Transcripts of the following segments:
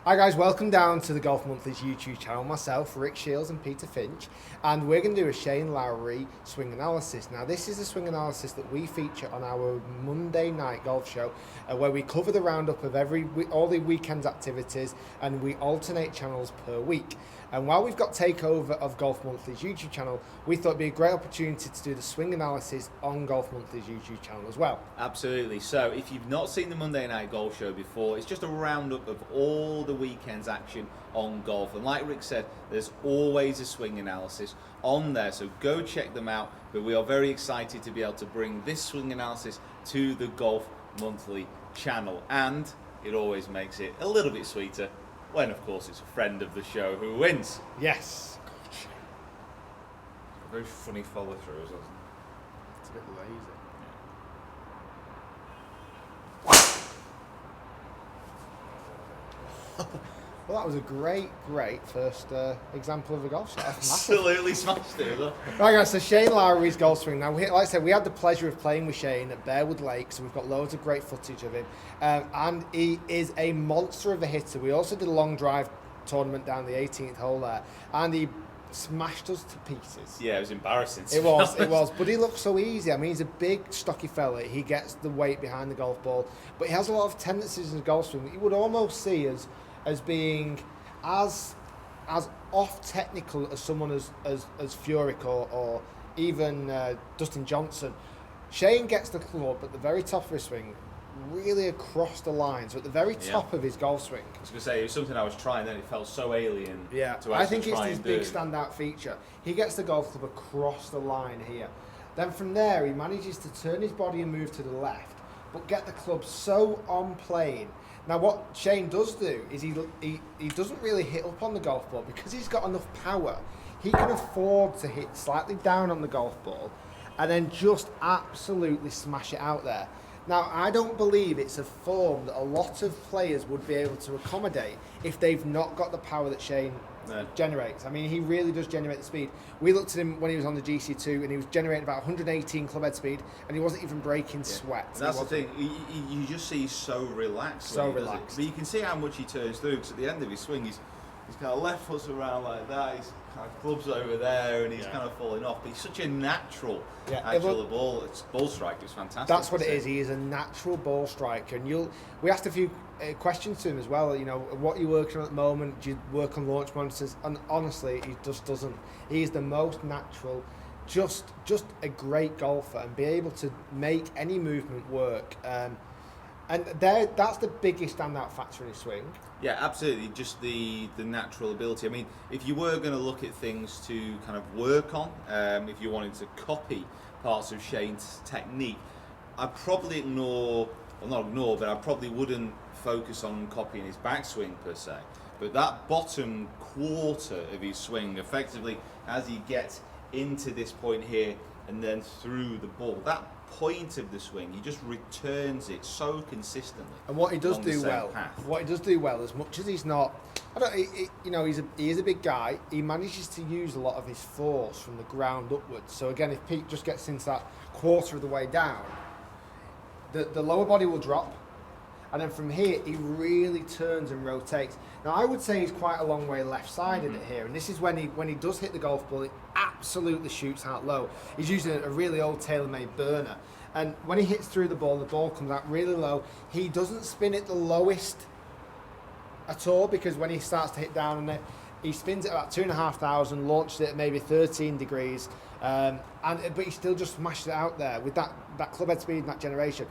Hi guys, welcome down to the Golf Monthly's YouTube channel. Myself, Rick Shields and Peter Finch, and we're going to do a Shane Lowry swing analysis. Now this is a swing analysis that we feature on our Monday night golf show, where we cover the roundup of all the weekend's activities, and we alternate channels per week. And while we've got takeover of Golf Monthly's YouTube channel, we thought it'd be a great opportunity to do the swing analysis on Golf Monthly's YouTube channel as well. Absolutely. So if you've not seen the Monday night golf show before, it's just a roundup of all the weekend's action on golf. And like Rick said, there's always a swing analysis on there, so go check them out. But we are very excited to be able to bring this swing analysis to the Golf Monthly channel. And it always makes it a little bit sweeter when, of course, it's a friend of the show who wins. Yes. A very funny follow through, isn't it? It's a bit lazy. Well, that was a great first example of a golf shot. Absolutely smashed it. Right guys, so Shane Lowry's golf swing. Now, like I said, we had the pleasure of playing with Shane at Bearwood Lake, so we've got loads of great footage of him. And he is a monster of a hitter. We also did a long drive tournament down the 18th hole there, and he smashed us to pieces. Yeah, it was embarrassing. It was, but he looked so easy. I mean, he's a big, stocky fella. He gets the weight behind the golf ball, but he has a lot of tendencies in his golf swing that you would almost see as being as off technical as someone as Furyk or even Dustin Johnson. Shane gets the club at the very top of his swing, really across the line, so at the very top of his golf swing. I was going to say, it was something I was trying, then it felt so alien. Yeah, to I think it's try his and big do. standout feature. He gets the golf club across the line here. Then from there, he manages to turn his body and move to the left, but get the club so on plane. Now what Shane does do is he doesn't really hit up on the golf ball because he's got enough power. He can afford to hit slightly down on the golf ball and then just absolutely smash it out there. Now, I don't believe it's a form that a lot of players would be able to accommodate if they've not got the power that Shane generates. I mean, he really does generate the speed. We looked at him when he was on the GC2 and he was generating about 118 club head speed and he wasn't even breaking sweat. And that's the thing, you just see he's so relaxed. So relaxed. But you can see how much he turns through, because at the end of his swing, he's kind of left foots around like that, he's kind of clubs over there, and he's kind of falling off. But he's such a natural ball striker. It's fantastic. That's what it is. He is a natural ball striker, and we asked a few questions to him as well. You know, what are you working on at the moment? Do you work on launch monitors? And honestly, he just doesn't. He is the most natural, just a great golfer, and be able to make any movement work. And that's the biggest standout factor in his swing. Yeah, absolutely. Just the natural ability. I mean, if you were going to look at things to kind of work on, if you wanted to copy parts of Shane's technique, I'd probably I probably wouldn't focus on copying his backswing per se. But that bottom quarter of his swing, effectively, as he gets into this point here and then through the ball, that point of the swing, he just returns it so consistently. And what he does do well, as much as he's not, he is a big guy. He manages to use a lot of his force from the ground upwards. So again, if Pete just gets into that quarter of the way down, the lower body will drop, and then from here he really turns and rotates. Now I would say he's quite a long way left-sided here, and this is when he does hit the golf ball, it absolutely shoots out low. He's using a really old TaylorMade burner, and when he hits through the ball comes out really low. He doesn't spin it the lowest at all, because when he starts to hit down on it, he spins it about 2,500, launches it at maybe 13 degrees, but he still just smashes it out there with that club head speed and that generation.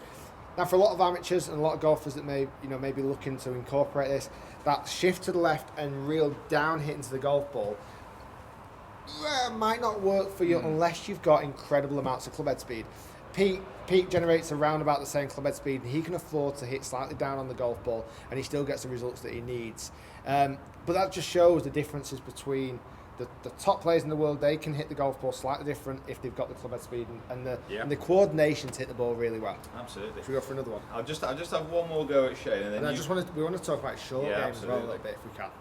Now, for a lot of amateurs and a lot of golfers that may be looking to incorporate this, that shift to the left and real down hit into the golf ball might not work for you unless you've got incredible amounts of club head speed. Pete generates around about the same club head speed, and he can afford to hit slightly down on the golf ball, and he still gets the results that he needs. But that just shows the differences between the top players in the world. They can hit the golf ball slightly different if they've got the club head speed and the coordination to hit the ball really well. Absolutely. Should we go for another one? I'll just have one more go at Shane, and then we want to talk about short games as well a little bit if we can.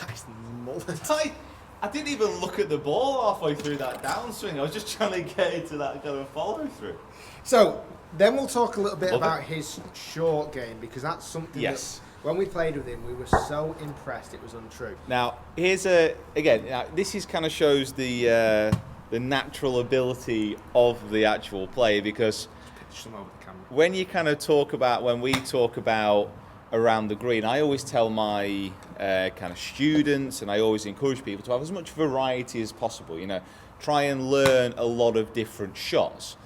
Nice mullet. I didn't even look at the ball halfway through that downswing. I was just trying to get into that kind of follow through. So then we'll talk a little bit Love about his short game, because that's something Yes. that when we played with him, we were so impressed it was untrue. Now, here's now this is kind of shows the natural ability of the actual player, because Pitch them over the camera. when we talk about around the green, I always tell my kind of students, and I always encourage people to have as much variety as possible. You know, try and learn a lot of different shots.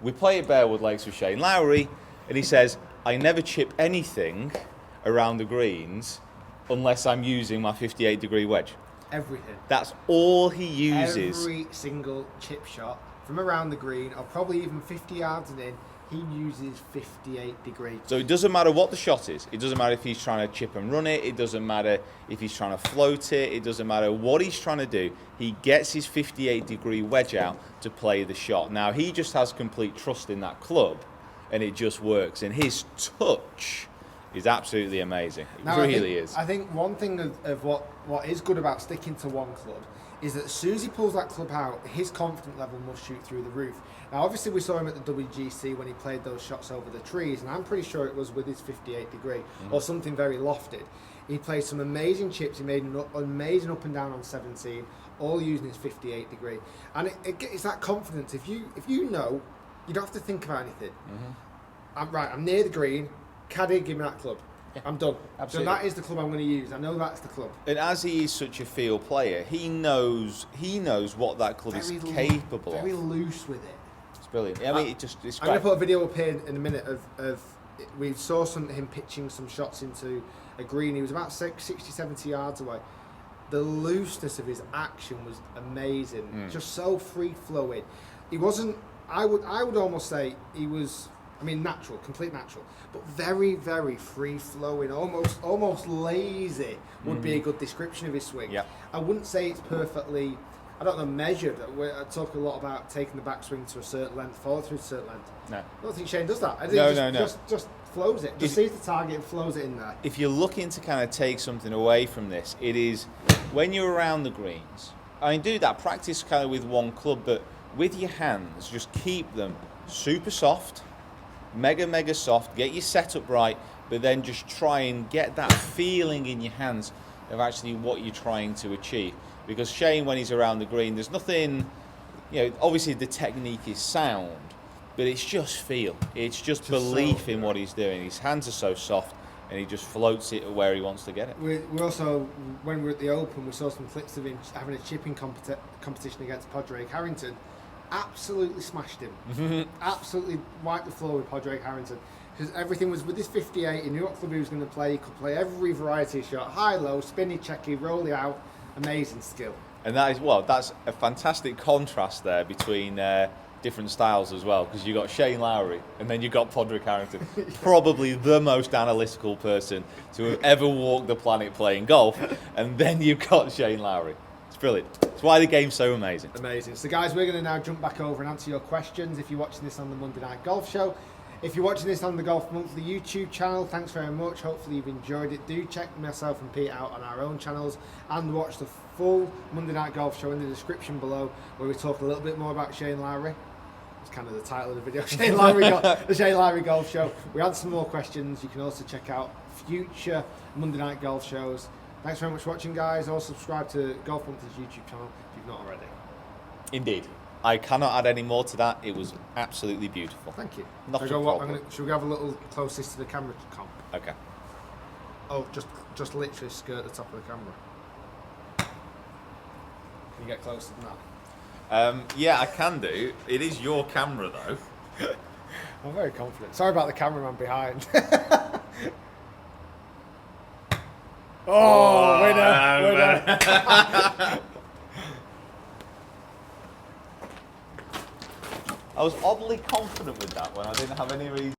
We play at Bearwood Lakes with Shane Lowry, and he says, I never chip anything around the greens unless I'm using my 58-degree wedge. Everything. That's all he uses. Every single chip shot from around the green, or probably even 50 yards and in, he uses 58-degree. So it doesn't matter what the shot is. It doesn't matter if he's trying to chip and run it. It doesn't matter if he's trying to float it. It doesn't matter what he's trying to do. He gets his 58-degree wedge out to play the shot. Now, he just has complete trust in that club, and it just works. And his touch is absolutely amazing. It really is. I think one thing of what is good about sticking to one club is that as soon as he pulls that club out, his confidence level must shoot through the roof. Now, obviously, we saw him at the WGC when he played those shots over the trees, and I'm pretty sure it was with his 58-degree or something very lofted. He played some amazing chips. He made an amazing up and down on 17, all using his 58-degree. And it's that confidence. If you know, you don't have to think about anything. I'm near the green. Caddy, give me that club. Yeah, I'm done. absolutely. So that is the club I'm going to use. I know that's the club. And as he is such a field player, he knows what that club is capable Very of. loose with it. It's brilliant. I mean, it's I'm going to great. put a video up here in a minute of we saw him pitching some shots into a green. He was about 60, 70 yards away. The looseness of his action was amazing. Just so free flowing. He wasn't. I would almost say he was. I mean, natural, complete natural, but very, very free flowing, almost lazy would be a good description of his swing. Yeah. I wouldn't say it's perfectly, I don't know, measured. I talk a lot about taking the backswing to a certain length, follow through to a certain length. No. I don't think Shane does that. I think No. Just flows it. Just sees the target and flows it in there. If you're looking to kind of take something away from this, it is when you're around the greens. I mean, do that, practice kind of with one club, but with your hands, just keep them super soft. Mega soft, get your setup right, but then just try and get that feeling in your hands of actually what you're trying to achieve. Because Shane, when he's around the green, there's nothing, obviously the technique is sound, but it's just feel. It's just belief in what he's doing. His hands are so soft, and he just floats it where he wants to get it. We also, when we were at the Open, we saw some clips of him having a chipping competition against Padraig Harrington. Absolutely smashed him. Absolutely wiped the floor with Padraig Harrington. Because everything was with his 58, he knew what club he was going to play. He could play every variety of shot. High, low, spinny, checky, rolly out. Amazing skill. And that's a fantastic contrast there between different styles as well. Because you've got Shane Lowry and then you've got Padraig Harrington. Probably the most analytical person to have ever walked the planet playing golf. And then you've got Shane Lowry. It's brilliant. It's why the game's so amazing. Amazing. So guys, we're going to now jump back over and answer your questions if you're watching this on the Monday Night Golf Show. If you're watching this on the Golf Monthly YouTube channel, thanks very much. Hopefully you've enjoyed it. Do check myself and Pete out on our own channels and watch the full Monday Night Golf Show in the description below, where we talk a little bit more about Shane Lowry. It's kind of the title of the video, the Shane Lowry Golf Show. We answer some more questions. You can also check out future Monday Night Golf shows. Thanks very much for watching, guys. Also subscribe to Golf Monthly's YouTube channel if you've not already. Indeed. I cannot add any more to that. It was absolutely beautiful. Thank you. Not a problem. Should we have a little closest to the camera comp? Okay. Oh, just literally skirt the top of the camera. Can you get closer than that? Yeah, I can do. It is your camera, though. I'm very confident. Sorry about the cameraman behind. Winner. I was oddly confident with that one. I didn't have any reason.